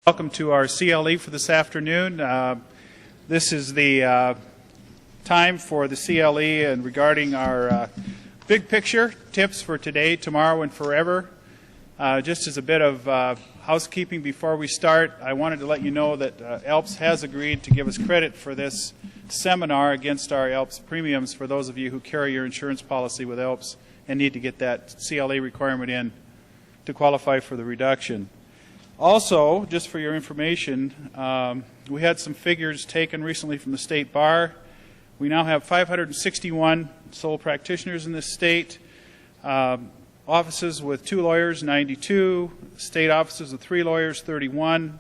Welcome to our CLE for this afternoon. This is the time for the CLE and regarding our big picture tips for today, tomorrow, and forever. Just as a bit of housekeeping before we start, I wanted to let you know that ALPS has agreed to give us credit for this seminar against our ALPS premiums for those of you who carry your insurance policy with ALPS and need to get that CLE requirement in to qualify for the reduction. Also, just for your information, we had some figures taken recently from the state bar. We now have 561 sole practitioners in this state, offices with 2 lawyers, 92, state offices with 3 lawyers, 31.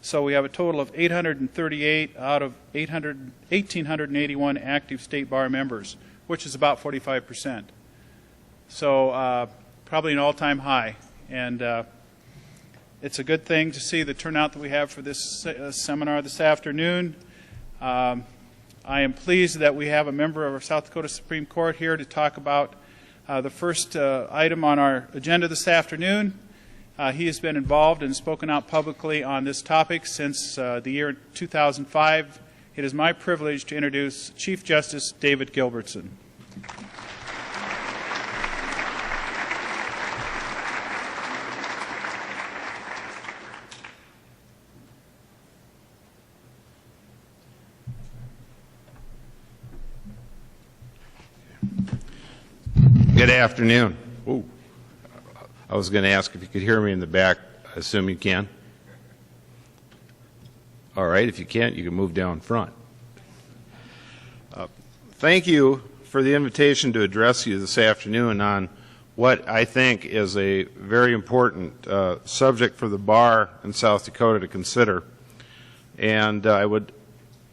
So we have a total of 838 out of 1,881 active state bar members, which is about 45%. So probably an all-time high. And it's a good thing to see the turnout that we have for this seminar this afternoon. I am pleased that we have a member of our South Dakota Supreme Court here to talk about the first item on our agenda this afternoon. He has been involved and spoken out publicly on this topic since the year 2005. It is my privilege to introduce Chief Justice David Gilbertson. Good afternoon. Ooh. I was going to ask if you could hear me in the back. I assume you can. All right, if you can't, you can move down front. Thank you for the invitation to address you this afternoon on what I think is a very important subject for the bar in South Dakota to consider. And I would,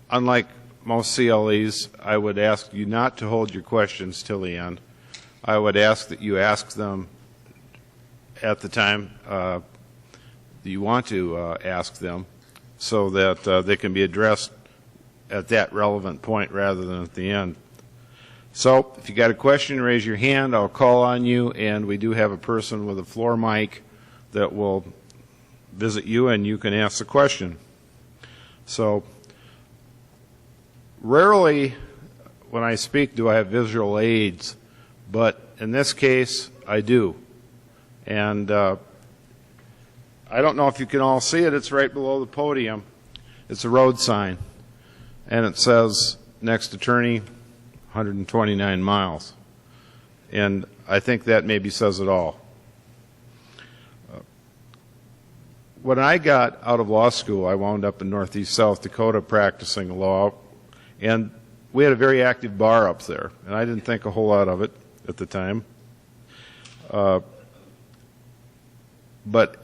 unlike most CLEs, I would ask you not to hold your questions till the end. I would ask that you ask them at the time that you want to ask them so that they can be addressed at that relevant point rather than at the end. So if you got a question, raise your hand. I'll call on you, and we do have a person with a floor mic that will visit you, and you can ask the question. So rarely when I speak do I have visual aids, but in this case, I do. And I don't know if you can all see it. It's right below the podium. It's a road sign. And it says, next attorney, 129 miles. And I think that maybe says it all. When I got out of law school, I wound up in northeast South Dakota practicing law. And we had a very active bar up there. And I didn't think a whole lot of it at the time. But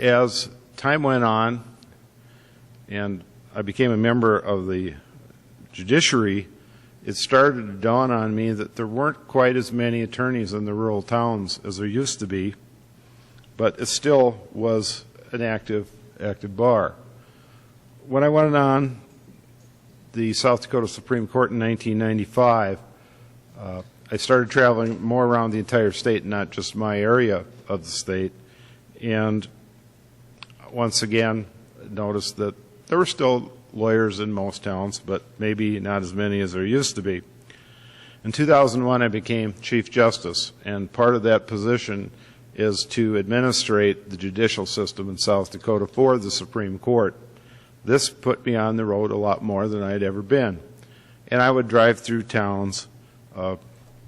as time went on and I became a member of the judiciary, it started to dawn on me that there weren't quite as many attorneys in the rural towns as there used to be, but it still was an active bar. When I went on the South Dakota Supreme Court in 1995, I started traveling more around the entire state, not just my area of the state, and once again noticed that there were still lawyers in most towns, but maybe not as many as there used to be. In 2001, I became Chief Justice, and part of that position is to administrate the judicial system in South Dakota for the Supreme Court. This put me on the road a lot more than I had ever been. And I would drive through towns,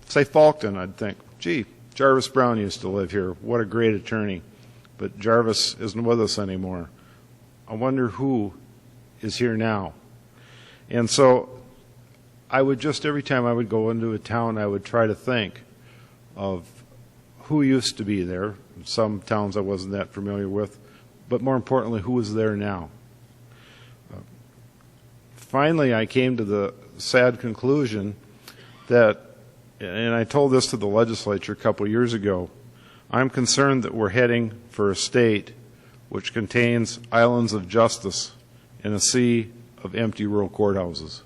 say Falkton, I'd think, gee, Jarvis Brown used to live here. What a great attorney. But Jarvis isn't with us anymore. I wonder who is here now. And so I would just, every time I would go into a town, I would try to think of who used to be there. Some towns I wasn't that familiar with, but more importantly, who is there now. Finally, I came to the sad conclusion that, and I told this to the legislature a couple years ago, I'm concerned that we're heading for a state which contains islands of justice in a sea of empty rural courthouses.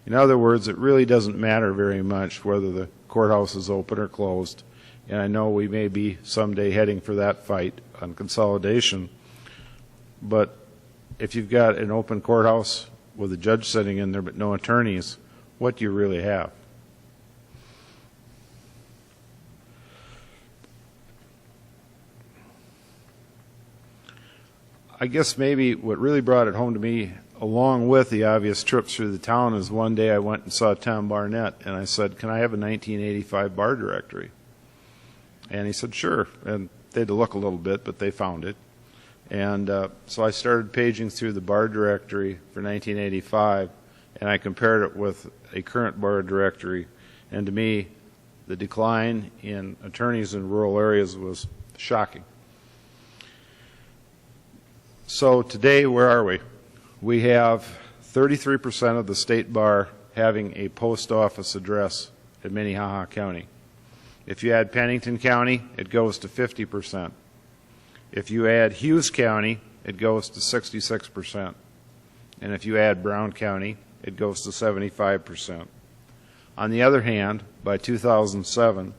In other words, it really doesn't matter very much whether the courthouse is open or closed, and I know we may be someday heading for that fight on consolidation, but if you've got an open courthouse with a judge sitting in there but no attorneys, what do you really have? I guess maybe what really brought it home to me, along with the obvious trips through the town, is one day I went and saw Tom Barnett, and I said, "Can I have a 1985 bar directory?" And he said, "Sure." And they had to look a little bit, but they found it. And so I started paging through the bar directory for 1985, and I compared it with a current bar directory. And to me, the decline in attorneys in rural areas was shocking. So today, where are we? We have 33% of the state bar having a post office address in Minnehaha County. If you add Pennington County, it goes to 50%. If you add Hughes County, it goes to 66%. And if you add Brown County, it goes to 75%. On the other hand, by 2007,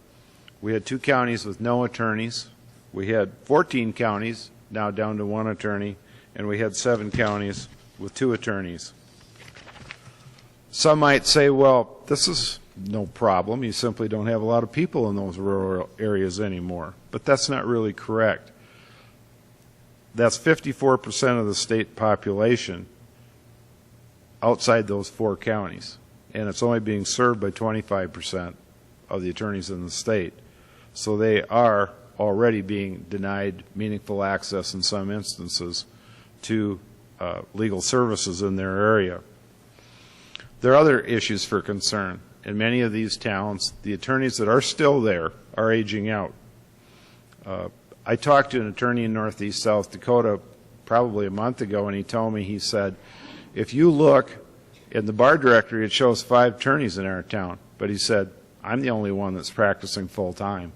we had 2 counties with no attorneys. We had 14 counties, now down to 1 attorney, and we had 7 counties with 2 attorneys. Some might say, well, this is no problem. You simply don't have a lot of people in those rural areas anymore. But that's not really correct. That's 54% of the state population outside those 4 counties, and it's only being served by 25% of the attorneys in the state. So they are already being denied meaningful access in some instances to legal services in their area. There are other issues for concern. In many of these towns, the attorneys that are still there are aging out. I talked to an attorney in Northeast South Dakota probably a month ago, and he told me, he said, if you look in the bar directory, it shows 5 attorneys in our town. But he said, I'm the only one that's practicing full time.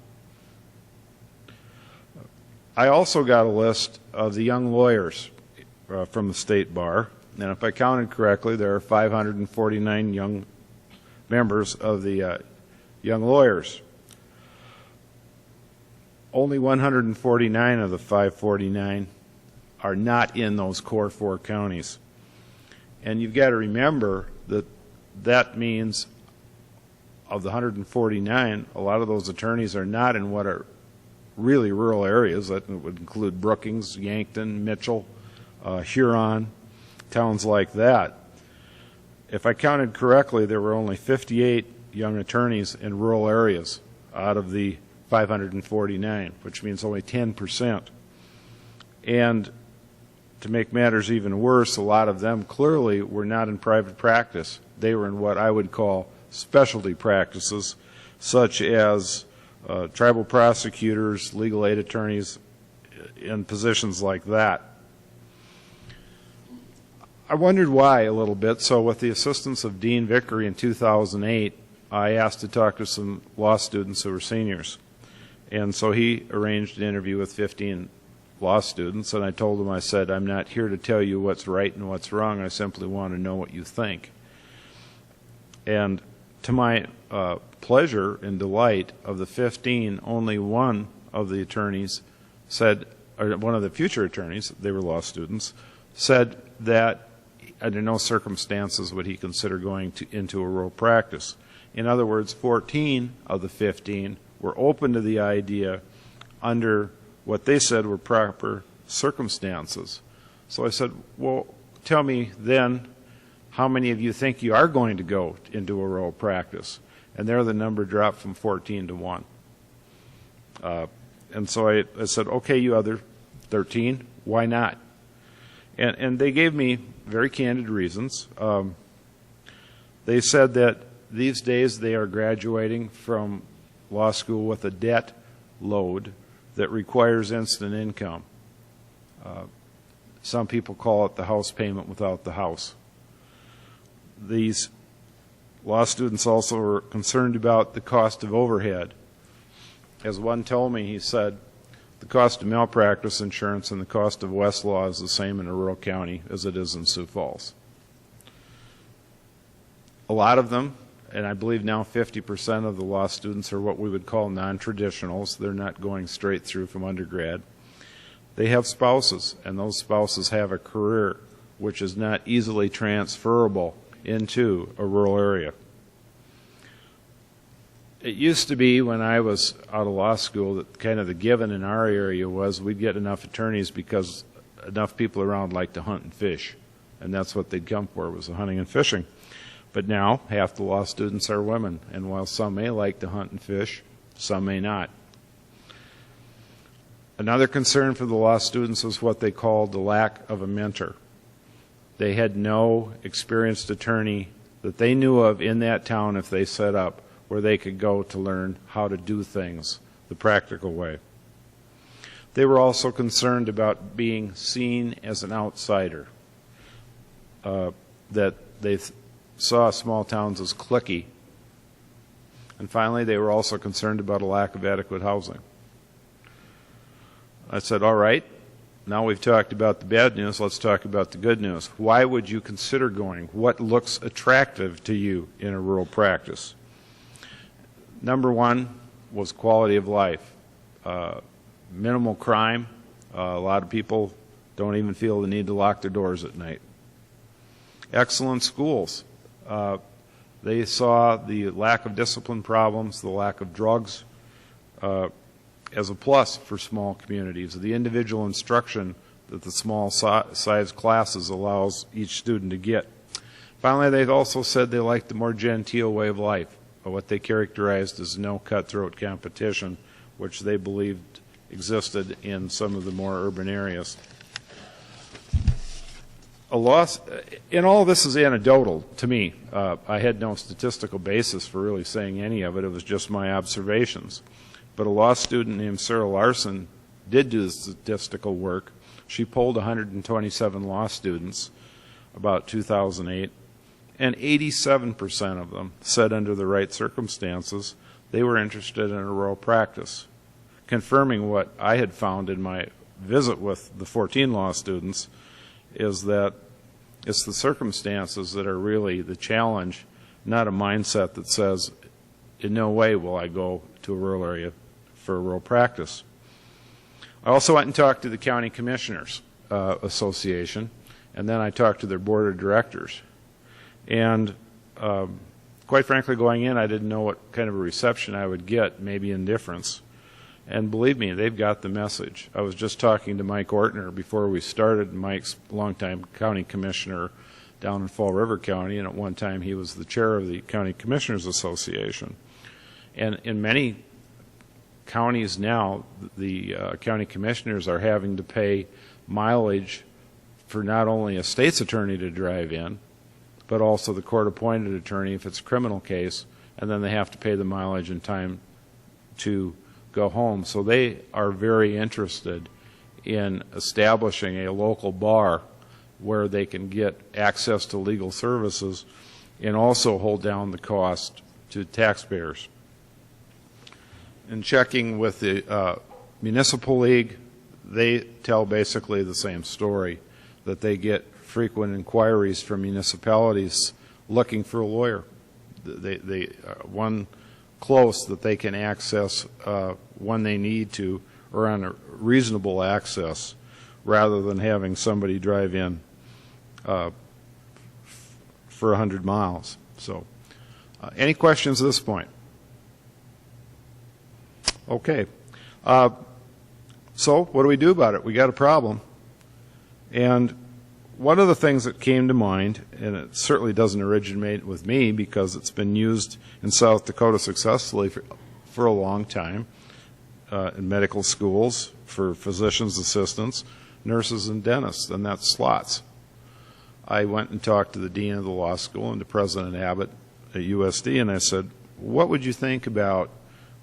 I also got a list of the young lawyers from the state bar, and if I counted correctly, there are 549 young members of the young lawyers. Only 149 of the 549 are not in those core 4 counties. And you've got to remember that that means of the 149, a lot of those attorneys are not in what are really rural areas. That would include Brookings, Yankton, Mitchell, Huron, towns like that. If I counted correctly, there were only 58 young attorneys in rural areas out of the 549, which means only 10%. And to make matters even worse, a lot of them clearly were not in private practice. They were in what I would call specialty practices, such as tribal prosecutors, legal aid attorneys, in positions like that. I wondered why a little bit, so with the assistance of Dean Vickery in 2008, I asked to talk to some law students who were seniors. And so he arranged an interview with 15 law students, and I told them, I said, I'm not here to tell you what's right and what's wrong, I simply want to know what you think. And to my pleasure and delight, of the 15, only one of the attorneys said, or one of the future attorneys, they were law students, said that under no circumstances would he consider going into a rural practice. In other words, 14 of the 15 were open to the idea under what they said were proper circumstances. So I said, well, tell me then, how many of you think you are going to go into a rural practice? And there the number dropped from 14 to 1. And so I said, okay, you other 13, why not? And they gave me very candid reasons. They said that these days they are graduating from law school with a debt load that requires instant income. Some people call it the house payment without the house. These law students also were concerned about the cost of overhead. As one told me, he said, the cost of malpractice insurance and the cost of Westlaw is the same in a rural county as it is in Sioux Falls. A lot of them, and I believe now 50% of the law students are what we would call non-traditionals. They're not going straight through from undergrad. They have spouses, and those spouses have a career which is not easily transferable into a rural area. It used to be when I was out of law school that kind of the given in our area was we'd get enough attorneys because enough people around like to hunt and fish, and that's what they'd come for, was the hunting and fishing. But now half the law students are women, and while some may like to hunt and fish, some may not. Another concern for the law students was what they called the lack of a mentor. They had no experienced attorney that they knew of in that town if they set up where they could go to learn how to do things the practical way. They were also concerned about being seen as an outsider, that they saw small towns as cliquey. And finally, they were also concerned about a lack of adequate housing. I said, all right, now we've talked about the bad news, let's talk about the good news. Why would you consider going? What looks attractive to you in a rural practice? Number one was quality of life. Minimal crime. A lot of people don't even feel the need to lock their doors at night. Excellent schools. They saw the lack of discipline problems, the lack of drugs, as a plus for small communities. The individual instruction that the small size classes allows each student to get. Finally, they've also said they like the more genteel way of life, what they characterized as no cutthroat competition, which they believed existed in some of the more urban areas. And all this is anecdotal to me. I had no statistical basis for really saying any of it. It was just my observations. But a law student named Sarah Larson did do the statistical work. She polled 127 law students about 2008, and 87% of them said under the right circumstances they were interested in a rural practice, confirming what I had found in my visit with the 14 law students, is that it's the circumstances that are really the challenge, not a mindset that says, in no way will I go to a rural area for a rural practice. I also went and talked to the County Commissioners Association, and then I talked to their board of directors. And quite frankly, going in, I didn't know what kind of a reception I would get, maybe indifference. And believe me, they've got the message. I was just talking to Mike Ortner before we started. Mike's a longtime county commissioner down in Fall River County, and at one time he was the chair of the County Commissioners Association. And in many counties now, the county commissioners are having to pay mileage for not only a state's attorney to drive in, but also the court-appointed attorney if it's a criminal case, and then they have to pay the mileage and time to go home. So they are very interested in establishing a local bar where they can get access to legal services and also hold down the cost to taxpayers. In checking with the Municipal League, they tell basically the same story, that they get frequent inquiries from municipalities looking for a lawyer. They one close that they can access when they need to, or on a reasonable access, rather than having somebody drive in for 100 miles. So, any questions at this point? Okay. So what do we do about it? We got a problem. And one of the things that came to mind, and it certainly doesn't originate with me because it's been used in South Dakota successfully for a long time in medical schools, for physicians' assistants, nurses, and dentists, and that's slots. I went and talked to the dean of the law school and to President Abbott at USD, and I said, what would you think about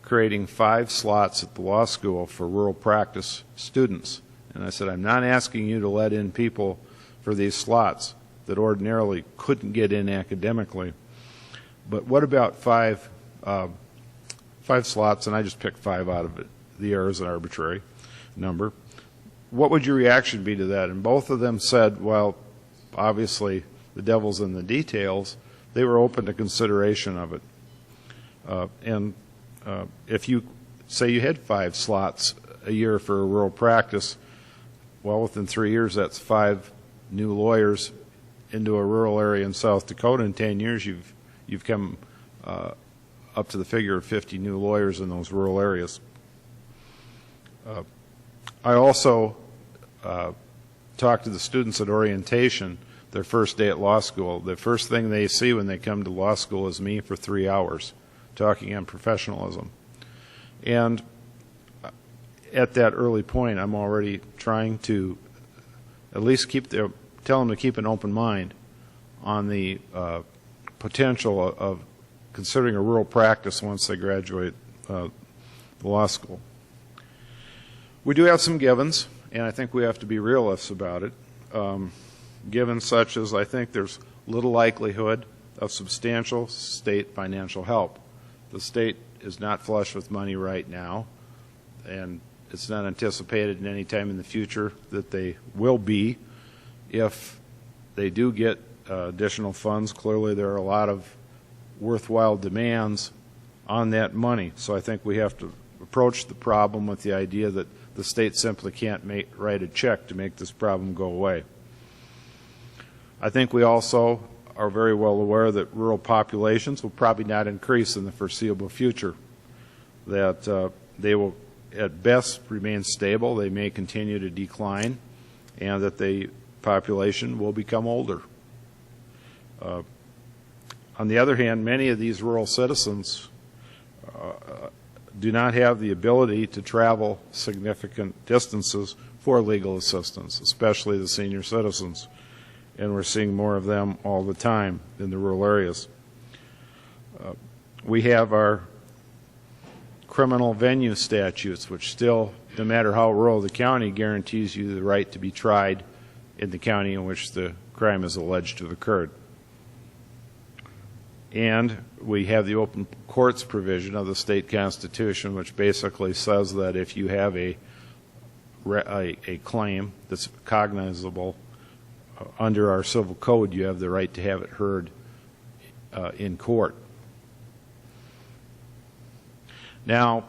creating 5 slots at the law school for rural practice students? And I said, I'm not asking you to let in people for these slots that ordinarily couldn't get in academically, but what about 5 slots, and I just picked 5 out of it. The air is an arbitrary number. What would your reaction be to that? And both of them said, well, obviously the devil's in the details. They were open to consideration of it. If you say you had 5 slots a year for a rural practice, well, within 3 years, that's 5 new lawyers into a rural area in South Dakota in 10 years, you've come up to the figure of 50 new lawyers in those rural areas. I also talked to the students at orientation their first day at law school. The first thing they see when they come to law school is me for 3 hours talking on professionalism. And at that early point, I'm already trying to at least tell them to keep an open mind on the potential of considering a rural practice once they graduate the law school. We do have some givens, and I think we have to be realists about it. Givens such as I think there's little likelihood of substantial state financial help. The state is not flush with money right now, and it's not anticipated in any time in the future that they will be. If they do get additional funds, clearly there are a lot of worthwhile demands on that money. So I think we have to approach the problem with the idea that the state simply can't write a check to make this problem go away. I think we also are very well aware that rural populations will probably not increase in the foreseeable future, that they will at best remain stable, they may continue to decline, and that the population will become older. On the other hand, many of these rural citizens do not have the ability to travel significant distances for legal assistance, especially the senior citizens. And we're seeing more of them all the time in the rural areas. We have our criminal venue statutes, which still, no matter how rural the county, guarantees you the right to be tried in the county in which the crime is alleged to have occurred. And we have the open courts provision of the state constitution, which basically says that if you have a claim that's cognizable under our civil code, you have the right to have it heard in court. Now,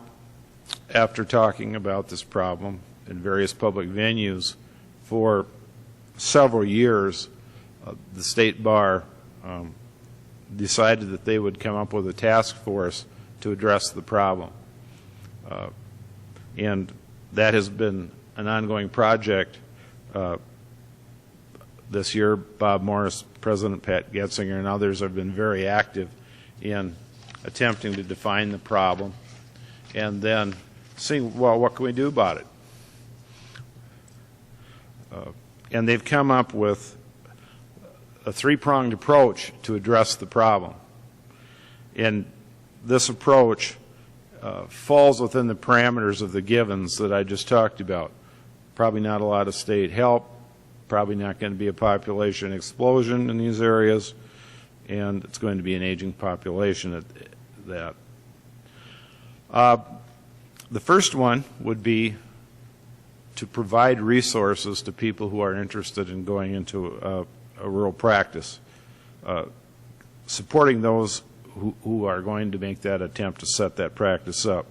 after talking about this problem in various public venues for several years, the state bar decided that they would come up with a task force to address the problem. And that has been an ongoing project. This year, Bob Morris, President Pat Getzinger, and others have been very active in attempting to define the problem and then seeing, well, what can we do about it? And they've come up with a three-pronged approach to address the problem. And this approach falls within the parameters of the givens that I just talked about. Probably not a lot of state help, probably not going to be a population explosion in these areas, and it's going to be an aging population at that. The first one would be to provide resources to people who are interested in going into a rural practice, supporting those who are going to make that attempt to set that practice up.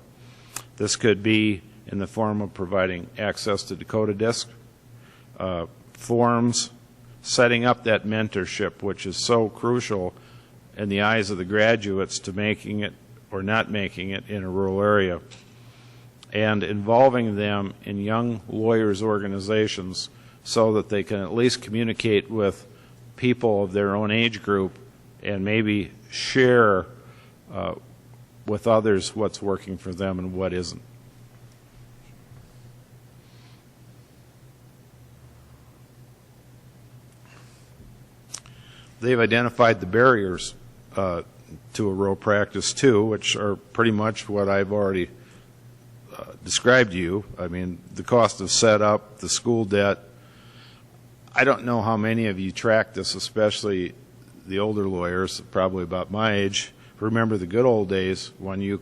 This could be in the form of providing access to Dakota Disc, forms, setting up that mentorship, which is so crucial in the eyes of the graduates to making it or not making it in a rural area, and involving them in young lawyers' organizations so that they can at least communicate with people of their own age group and maybe share with others what's working for them and what isn't. They've identified the barriers to a rural practice too, which are pretty much what I've already described to you. I mean, the cost of setup, the school debt. I don't know how many of you track this, especially the older lawyers, probably about my age. Remember the good old days when you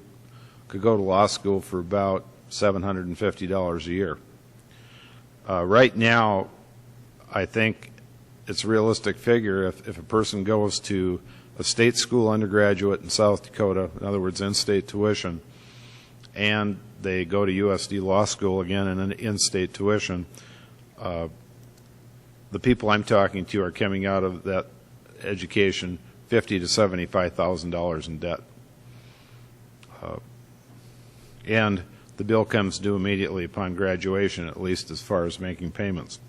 could go to law school for about $750 a year. Right now, I think it's a realistic figure if a person goes to a state school undergraduate in South Dakota, in other words, in-state tuition, and they go to USD Law School again in an in-state tuition, the the people I'm talking to are coming out of that education $50,000 to $75,000 in debt. And the bill comes due immediately upon graduation, at least as far as making payments.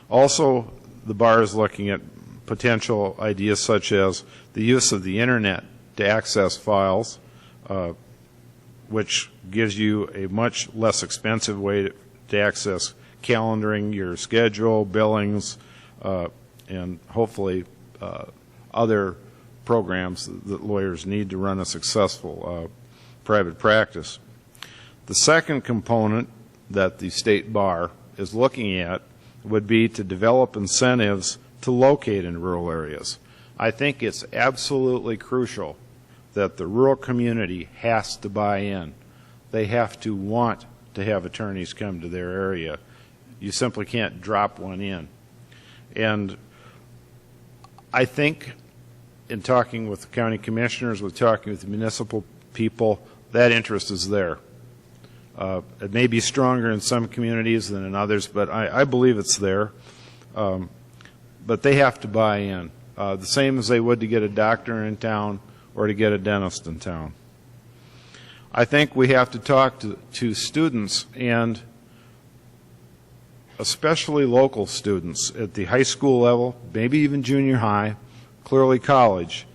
Also, the bar is looking at potential ideas such as the use of the internet to access files, which gives you a much less expensive way to access calendaring, your schedule, billings, and hopefully other programs that lawyers need to run a successful private practice. The second component that the state bar is looking at would be to develop incentives to locate in rural areas. I think it's absolutely crucial that the rural community has to buy in. They have to want to have attorneys come to their area. You simply can't drop one in. And I think in talking with the county commissioners, with talking with the municipal people, that interest is there. It may be stronger in some communities than in others, but I believe it's there. But they have to buy in, the same as they would to get a doctor in town or to get a dentist in town. I think we have to talk to students, and especially local students at the high school level, maybe even junior high, clearly college.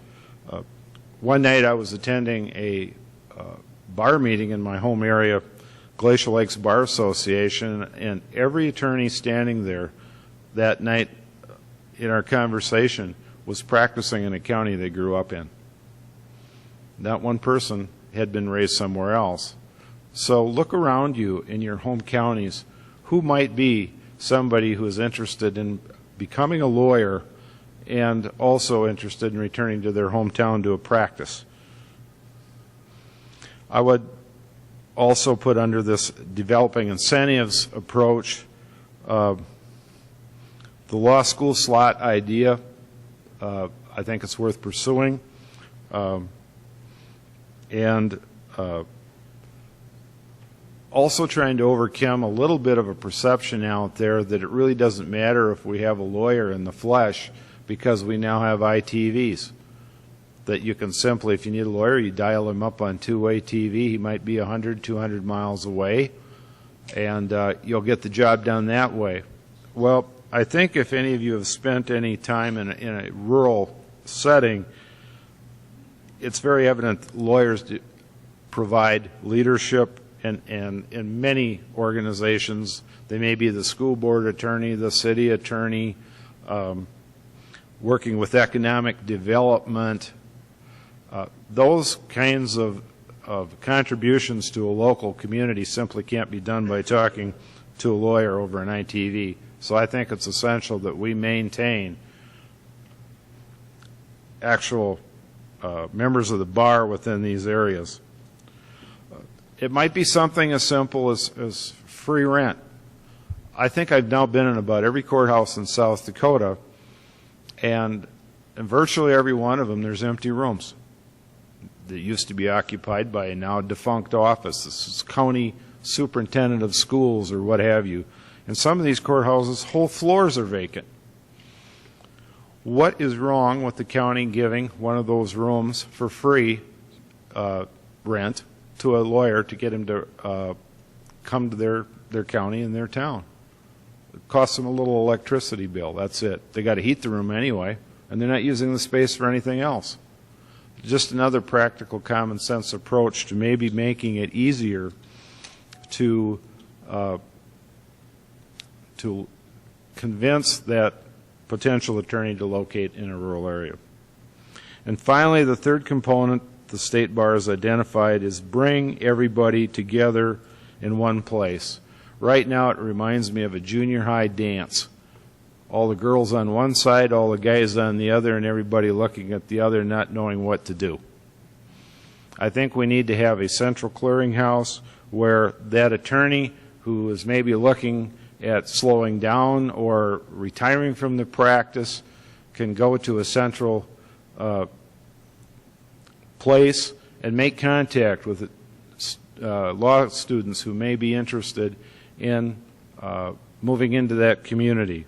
One night I was attending a bar meeting in my home area, Glacial Lakes Bar Association, and every attorney standing there that night in our conversation was practicing in a county they grew up in. Not one person had been raised somewhere else. So look around you in your home counties. Who might be somebody who is interested in becoming a lawyer and also interested in returning to their hometown to a practice? I would also put under this developing incentives approach the law school slot idea. I think it's worth pursuing. And also trying to overcome a little bit of a perception out there that it really doesn't matter if we have a lawyer in the flesh, because we now have ITVs. That you can simply, if you need a lawyer, you dial him up on two-way TV. He might be 100, 200 miles away, and you'll get the job done that way. Well, I think if any of you have spent any time in a rural setting, it's very evident lawyers provide leadership, and in many organizations, they may be the school board attorney, the city attorney, working with economic development. Those kinds of contributions to a local community simply can't be done by talking to a lawyer over an ITV. So I think it's essential that we maintain actual members of the bar within these areas. It might be something as simple as free rent. I think I've now been in about every courthouse in South Dakota, and in virtually every one of them there's empty rooms that used to be occupied by a now defunct office. This is county superintendent of schools or what have you. In some of these courthouses, whole floors are vacant. What is wrong with the county giving one of those rooms for free rent to a lawyer to get him to come to their county and their town? It costs them a little electricity bill. That's it. They got to heat the room anyway, and they're not using the space for anything else. Just another practical common sense approach to maybe making it easier to convince that potential attorney to locate in a rural area. And finally, the third component the state bar has identified is bring everybody together in one place. Right now it reminds me of a junior high dance. All the girls on one side, all the guys on the other, and everybody looking at the other, not knowing what to do. I think we need to have a central clearinghouse where that attorney who is maybe looking at slowing down or retiring from the practice can go to a central place and make contact with law students who may be interested in moving into that community.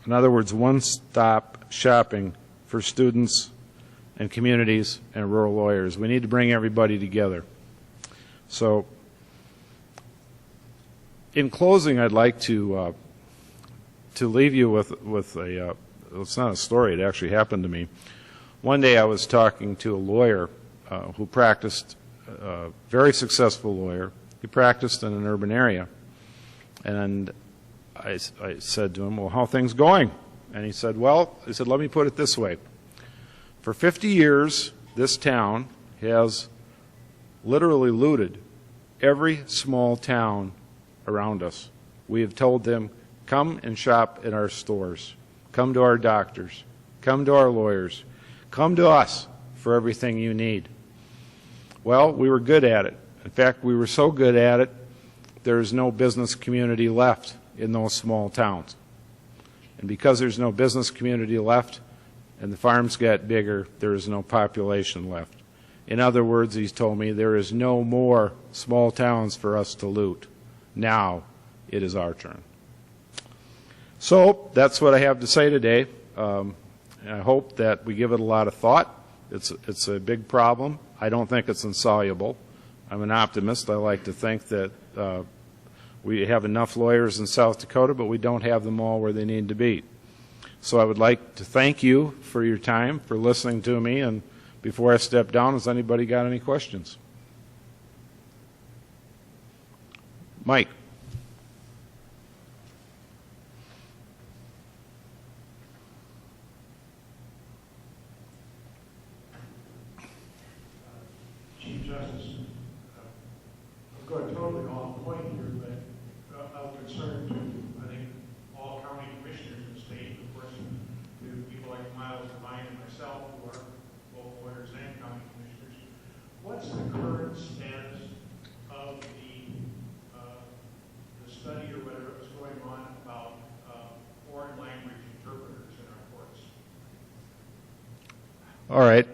In other words, one-stop shopping for students and communities and rural lawyers. We need to bring everybody together. So, in closing, I'd like to leave you with a, it's not a story, it actually happened to me. One day I was talking to a lawyer who practiced, a very successful lawyer. He practiced in an urban area. And I said to him, well, how are things going? And he said, well, I said, let me put it this way. For 50 years, this town has literally looted every small town around us. We have told them, come and shop at our stores. Come to our doctors. Come to our lawyers. Come to us for everything you need. Well, we were good at it. In fact, we were so good at it, there's no business community left in those small towns. And because there's no business community left and the farms got bigger, there is no population left. In other words, he's told me there is no more small towns for us to loot. Now it is our turn. So that's what I have to say today. I hope that we give it a lot of thought. It's a big problem. I don't think it's insoluble. I'm an optimist. I like to think that we have enough lawyers in South Dakota, but we don't have them all where they need to be. So I would like to thank you for your time, for listening to me, and before I step down, has anybody got any questions? Mike. Chief Justice, I'm going totally off point here, but I'm concerned to, I think, all county commissioners in the state, of course, to people like Miles Devine and myself, who are both lawyers and county commissioners. What's the current status of the study or whatever is going on about foreign language interpreters in our courts? All right.